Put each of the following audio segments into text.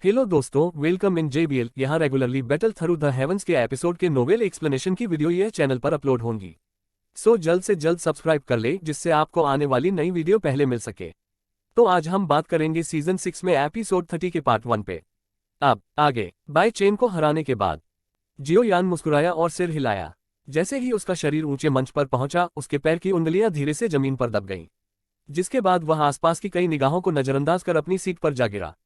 Hello दोस्तों, welcome in JBL। यहाँ regularly Battle Through the Heavens के एपिसोड के नोवेल एक्सप्लेनेशन की वीडियो यह चैनल पर अपलोड होंगी। सो जल्द से जल्द सब्सक्राइब कर ले जिससे आपको आने वाली नई वीडियो पहले मिल सके। तो आज हम बात करेंगे सीजन 6 में एपिसोड 30 के पार्ट 1 पे। अब आगे बाय चेन को हराने के बाद जियो यान मुस्कुराया और सिर हिलाया। जैसे ही उसका शरीर ऊंचे मंच पर पहुंचा, उसके पैर की उंगलियां धीरे से जमीन पर दब गईं, जिसके बाद वह आसपास की कई निगाहों को नजरअंदाज कर अपनी सीट पर जा गिरा।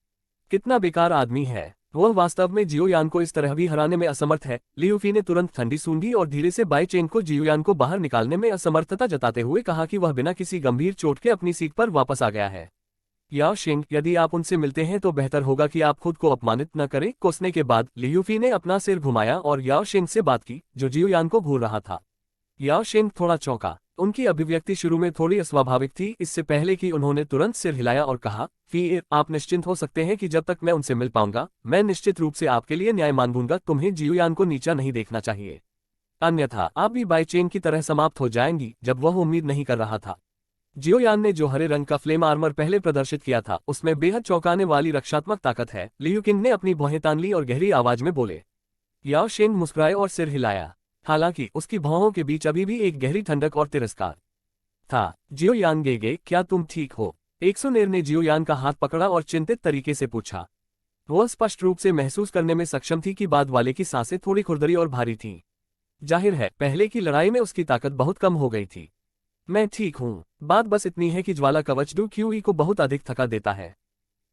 कितना बेकार आदमी है वह, वास्तव में जियोयान को इस तरह भी हराने में असमर्थ है। लियूफी ने तुरंत ठंडी सूंघी और धीरे से बाय चेन को जियोयान को बाहर निकालने में असमर्थता जताते हुए कहा कि वह बिना किसी गंभीर चोट के अपनी सीट पर वापस आ गया है। याओ शिंग, यदि आप उनसे मिलते हैं तो बेहतर होगा कि आप खुद को अपमानित न करें। कोसने के बाद लियूफी ने अपना सिर घुमाया और याओ शिंग से बात की, जो जियोयान को घूर रहा था। याओ शिंग थोड़ा चौंका। उनकी अभिव्यक्ति शुरू में थोड़ी अस्वाभाविक थी। इससे पहले कि उन्होंने तुरंत सिर हिलाया और कहा, फिर आप निश्चिंत हो सकते हैं कि जब तक मैं उनसे मिल पाऊंगा, मैं निश्चित रूप से आपके लिए न्याय मांगूंगा। तुम्हें जियोयान को नीचा नहीं देखना चाहिए, अन्यथा आप भी बाय चेन की तरह समाप्त हो जाएंगी। जब वह उम्मीद नहीं कर रहा था, जियोयान ने जो हरे रंग का फ्लेम आर्मर पहले प्रदर्शित किया था, उसमें बेहद चौंकाने वाली रक्षात्मक ताकत है। लियू किंग ने अपनी भौहें तान ली और गहरी आवाज में बोले। याओ शिंग मुस्कुराए और सिर हिलाया, हालांकि उसकी भौहों के बीच अभी भी एक गहरी ठंडक और तिरस्कार था। जियोयान गेगे, क्या तुम ठीक हो? एक्सोनेर ने जियोयान का हाथ पकड़ा और चिंतित तरीके से पूछा। वह स्पष्ट रूप से महसूस करने में सक्षम थी कि बाद वाले की सांसें थोड़ी खुरदरी और भारी थीं। जाहिर है, पहले की लड़ाई में उसकी ताकत बहुत कम हो गई थी। मैं ठीक हूँ, बात बस इतनी है कि ज्वाला कवच डू क्यूई को बहुत अधिक थका देता है।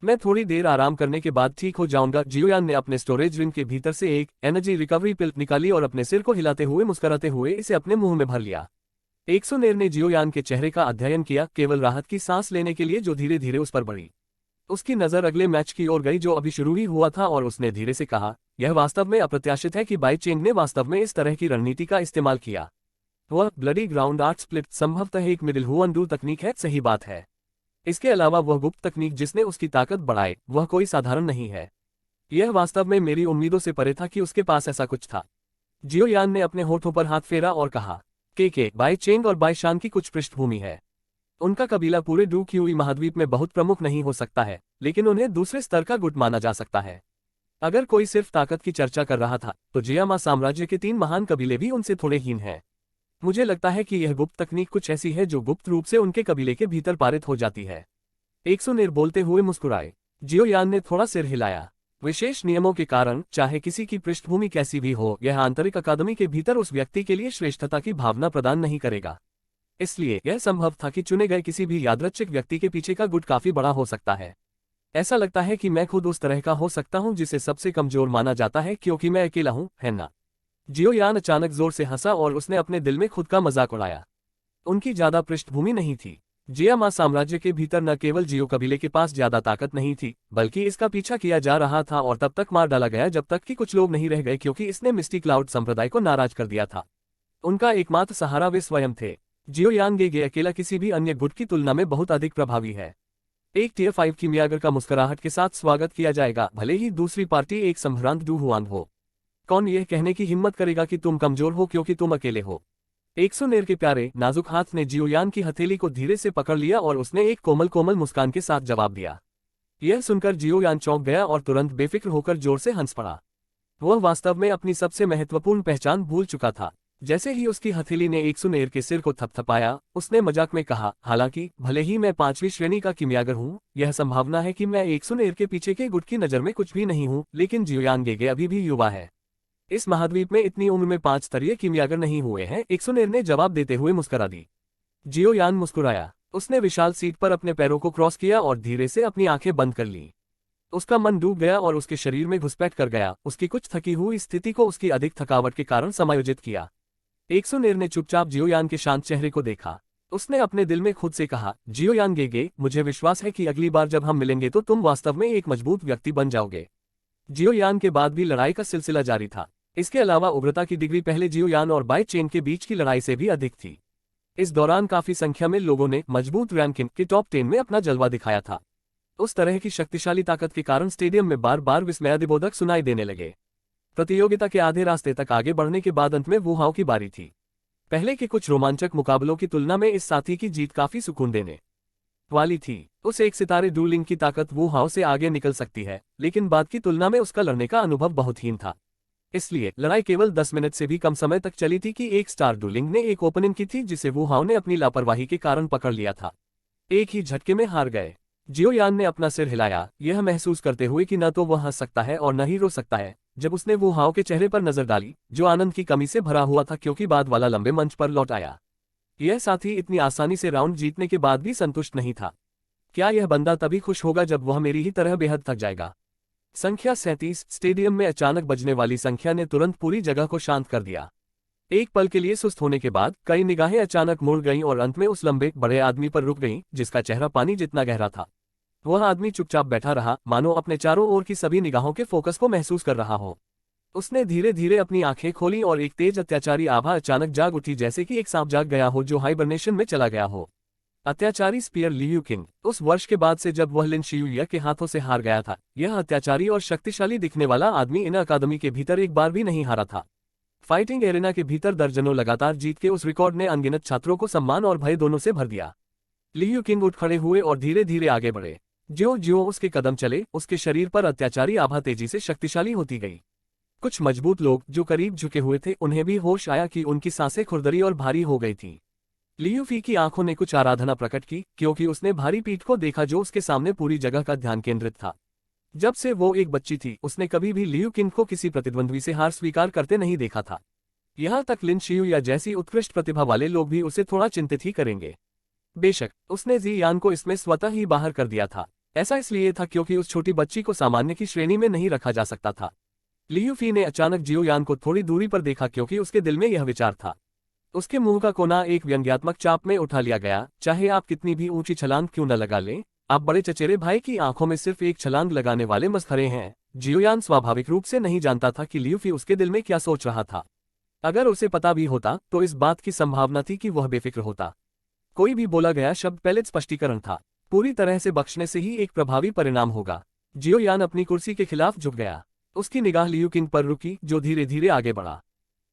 मैं थोड़ी देर आराम करने के बाद ठीक हो जाऊंगा। जियोयान ने अपने स्टोरेज रिंग के भीतर से एक एनर्जी रिकवरी पिल निकाली और अपने सिर को हिलाते हुए मुस्कुराते हुए इसे अपने मुंह में भर लिया। एक्सोनेर ने जियोयान के चेहरे का अध्ययन किया, केवल राहत की सांस लेने के लिए जो धीरे धीरे उस पर बढ़ी। उसकी नजर अगले मैच की ओर गई जो अभी शुरू ही हुआ था, और उसने धीरे से कहा, यह वास्तव में अप्रत्याशित है कि बाय चेंग ने वास्तव में इस तरह की रणनीति का इस्तेमाल किया। वह ब्लडी ग्राउंड आर्ट स्प्लिट संभवतः एक मिडिल हु अनडू तकनीक है। सही बात है। इसके अलावा वह गुप्त तकनीक जिसने उसकी ताकत बढ़ाई, वह कोई साधारण नहीं है। यह वास्तव में मेरी उम्मीदों से परे था कि उसके पास ऐसा कुछ था। जियोयान ने अपने होठों पर हाथ फेरा और कहा, के बाय चेंग और बाय शान की कुछ पृष्ठभूमि है। उनका कबीला पूरे डू क्यूई महाद्वीप में बहुत प्रमुख नहीं हो सकता है, लेकिन उन्हें दूसरे स्तर का गुट माना जा सकता है। अगर कोई सिर्फ ताकत की चर्चा कर रहा था, तो जियामा साम्राज्य के 3 महान कबीले भी उनसे थोड़े हीन हैं। मुझे लगता है कि यह गुप्त तकनीक कुछ ऐसी है जो गुप्त रूप से उनके कबीले के भीतर पारित हो जाती है। एक्सोनेर बोलते हुए मुस्कुराए। जियोयान ने थोड़ा सिर हिलाया। विशेष नियमों के कारण, चाहे किसी की पृष्ठभूमि कैसी भी हो, यह आंतरिक अकादमी के भीतर उस व्यक्ति के लिए श्रेष्ठता की भावना प्रदान नहीं करेगा। इसलिए यह संभव था कि चुने गए किसी भी यादृच्छिक व्यक्ति के पीछे का गुट काफी बड़ा हो सकता है। ऐसा लगता है कि मैं खुद उस तरह का हो सकता हूं जिसे सबसे कमजोर माना जाता है, क्योंकि मैं अकेला हूं, है ना? जियोयान अचानक जोर से हंसा और उसने अपने दिल में खुद का मजाक उड़ाया। उनकी ज्यादा पृष्ठभूमि नहीं थी। जियामा साम्राज्य के भीतर न केवल जियो कबीले के पास ज्यादा ताकत नहीं थी, बल्कि इसका पीछा किया जा रहा था और तब तक मार डाला गया जब तक कि कुछ लोग नहीं रह गए, क्योंकि इसने मिस्टी क्लाउड संप्रदाय को नाराज कर दिया था। उनका एकमात्र सहारा वे स्वयं थे। जियोयान गेगे अकेला किसी भी अन्य गुट की तुलना में बहुत अधिक प्रभावी है। एक टियर 5 कीमियागर का मुस्कुराहट के साथ स्वागत किया जाएगा, भले ही दूसरी पार्टी एक संभ्रांत डू हुआन हो। कौन यह कहने की हिम्मत करेगा कि तुम कमजोर हो क्योंकि तुम अकेले हो? एक्सोनेर के प्यारे नाजुक हाथ ने जियोयान की हथेली को धीरे से पकड़ लिया और उसने एक कोमल कोमल मुस्कान के साथ जवाब दिया। यह सुनकर जियोयान चौंक गया और तुरंत बेफिक्र होकर जोर से हंस पड़ा। वह वास्तव में अपनी सबसे महत्वपूर्ण पहचान भूल चुका था। जैसे ही उसकी हथेली ने एक्सोनेर के सिर को थपथपाया, उसने मजाक में कहा, हालांकि भले ही मैं 5वीं श्रेणी का कीमियागर हूँ, यह संभावना है कि मैं एक्सोनेर के पीछे के गुट की नज़र में कुछ भी नहीं हूँ, लेकिन जियोयान गेगे अभी भी युवा है। इस महाद्वीप में इतनी उम्र में 5 स्तरीय कीमियागर नहीं हुए हैं, एक्सोनेर ने जवाब देते हुए मुस्कुरा दी। जियोयान मुस्कुराया। उसने विशाल सीट पर अपने पैरों को क्रॉस किया और धीरे से अपनी आंखें बंद कर ली। उसका मन डूब गया और उसके शरीर में घुसपैठ कर गया। उसकी कुछ थकी हुई स्थिति को उसकी अधिक थकावट के कारण समायोजित किया। एक्सोनेर ने चुपचाप जियोयान के शांत चेहरे को देखा। उसने अपने दिल में खुद से कहा, जियोयान गेगे, मुझे विश्वास है कि अगली बार जब हम मिलेंगे तो तुम वास्तव में एक मजबूत व्यक्ति बन जाओगे। जियोयान के बाद भी लड़ाई का सिलसिला जारी था। इसके अलावा उग्रता की डिग्री पहले जियोयान और बाय चेन के बीच की लड़ाई से भी अधिक थी। इस दौरान काफी संख्या में लोगों ने मजबूत रैंकिंग के टॉप 10 में अपना जलवा दिखाया था। उस तरह की शक्तिशाली ताकत के कारण स्टेडियम में बार बार विस्मयादिबोधक सुनाई देने लगे। प्रतियोगिता के आधे रास्ते तक आगे बढ़ने के बाद अंत में वुहाओं की बारी थी। पहले के कुछ रोमांचक मुकाबलों की तुलना में इस साथी की जीत काफी सुकून देने वाली थी। उस एक सितारे डू लिंग की ताकत वू हाओ से आगे निकल सकती है, लेकिन बाद की तुलना में उसका लड़ने का अनुभव बहुत हीन था। इसलिए लड़ाई केवल 10 मिनट से भी कम समय तक चली थी कि एक स्टार डूलिंग ने एक ओपनिंग की थी जिसे वू हाओ ने अपनी लापरवाही के कारण पकड़ लिया था। एक ही झटके में हार गए। जियो यान ने अपना सिर हिलाया, यह महसूस करते हुए कि न तो वह हंस सकता है और न ही रो सकता है। जब उसने वू हाओ के चेहरे पर नजर डाली, जो आनंद की कमी से भरा हुआ था क्योंकि बाद वाला लंबे मंच पर लौट आया। यह साथी इतनी आसानी से राउंड जीतने के बाद भी संतुष्ट नहीं था। क्या यह बंदा तभी खुश होगा जब वह मेरी ही तरह बेहद थक जाएगा। संख्या 37 स्टेडियम में अचानक बजने वाली संख्या ने तुरंत पूरी जगह को शांत कर दिया। एक पल के लिए सुस्त होने के बाद कई निगाहें अचानक मुड़ गईं और अंत में उस लंबे बड़े आदमी पर रुक गईं, जिसका चेहरा पानी जितना गहरा था। वह आदमी चुपचाप बैठा रहा, मानो अपने चारों ओर की सभी निगाहों के फोकस को महसूस कर रहा हो। उसने धीरे धीरे अपनी आंखें खोली और एक तेज अत्याचारी आभा अचानक जाग उठी, जैसे कि एक सांप जाग गया हो जो हाइबरनेशन में चला गया हो। अत्याचारी स्पीयर लियू किंग। उस वर्ष के बाद से जब वह लिन शियुया के हाथों से हार गया था, यह अत्याचारी और शक्तिशाली दिखने वाला आदमी इन अकादमी के भीतर एक बार भी नहीं हारा था। फाइटिंग एरेना के भीतर दर्जनों लगातार जीत के उस रिकॉर्ड ने अनगिनत छात्रों को सम्मान और भय दोनों से भर दिया। लियू किंग उठ खड़े हुए और धीरे धीरे आगे बढ़े। ज्यों-ज्यों उसके कदम चले, उसके शरीर पर अत्याचारी आभा तेजी से शक्तिशाली होती गई। कुछ मजबूत लोग जो करीब झुके हुए थे, उन्हें भी होश आया कि उनकी सांसें खुरदरी और भारी हो गई थीं। लियू फी की आंखों ने कुछ आराधना प्रकट की, क्योंकि उसने भारी पीठ को देखा जो उसके सामने पूरी जगह का ध्यान केंद्रित था। जब से वो एक बच्ची थी, उसने कभी भी लियू किंग को किसी प्रतिद्वंद्वी से हार स्वीकार करते नहीं देखा था। यहाँ तक लिन शियुया जैसी उत्कृष्ट प्रतिभा वाले लोग भी उसे थोड़ा चिंतित ही करेंगे। बेशक उसने जी यान को इसमें स्वतः ही बाहर कर दिया था। ऐसा इसलिए था क्योंकि उस छोटी बच्ची को सामान्य की श्रेणी में नहीं रखा जा सकता था। लियू फी ने अचानक जियो यान को थोड़ी दूरी पर देखा, क्योंकि उसके दिल में यह विचार था। उसके मुंह का कोना एक व्यंग्यात्मक चाप में उठा लिया गया। चाहे आप कितनी भी ऊंची छलांग क्यों न लगा लें, आप बड़े चचेरे भाई की आंखों में सिर्फ एक छलांग लगाने वाले मसखरे हैं। जियोयान स्वाभाविक रूप से नहीं जानता था कि लियू फी उसके दिल में क्या सोच रहा था। अगर उसे पता भी होता तो इस बात की संभावना थी कि वह बेफिक्र होता। कोई भी बोला गया शब्द पहले स्पष्टीकरण था। पूरी तरह से बख्शने से ही एक प्रभावी परिणाम होगा। जियोयान अपनी कुर्सी के खिलाफ झुक गया। उसकी निगाह लियू किंग पर रुकी, जो धीरे धीरे आगे बढ़ा।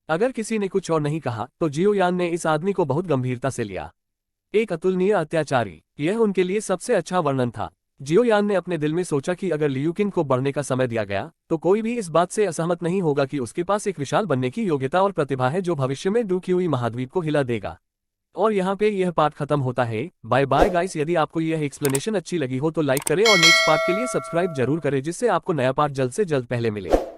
अगर किसी ने कुछ और नहीं कहा तो जियोयान ने इस आदमी को बहुत गंभीरता से लिया। एक अतुलनीय अत्याचारी, यह उनके लिए सबसे अच्छा वर्णन था। जियोयान ने अपने दिल में सोचा कि अगर लियू किंग को बढ़ने का समय दिया गया तो कोई भी इस बात से असहमत नहीं होगा कि उसके पास एक विशाल बनने की योग्यता और प्रतिभा है जो भविष्य में डूक्यूई महाद्वीप को हिला देगा। और यहाँ पे यह पार्ट खत्म होता है। Bye bye guys. यदि आपको यह एक्सप्लेनेशन अच्छी लगी हो तो लाइक करें और नेक्स्ट पार्ट के लिए सब्सक्राइब जरूर करें, जिससे आपको नया पार्ट जल्द से जल्द पहले मिले।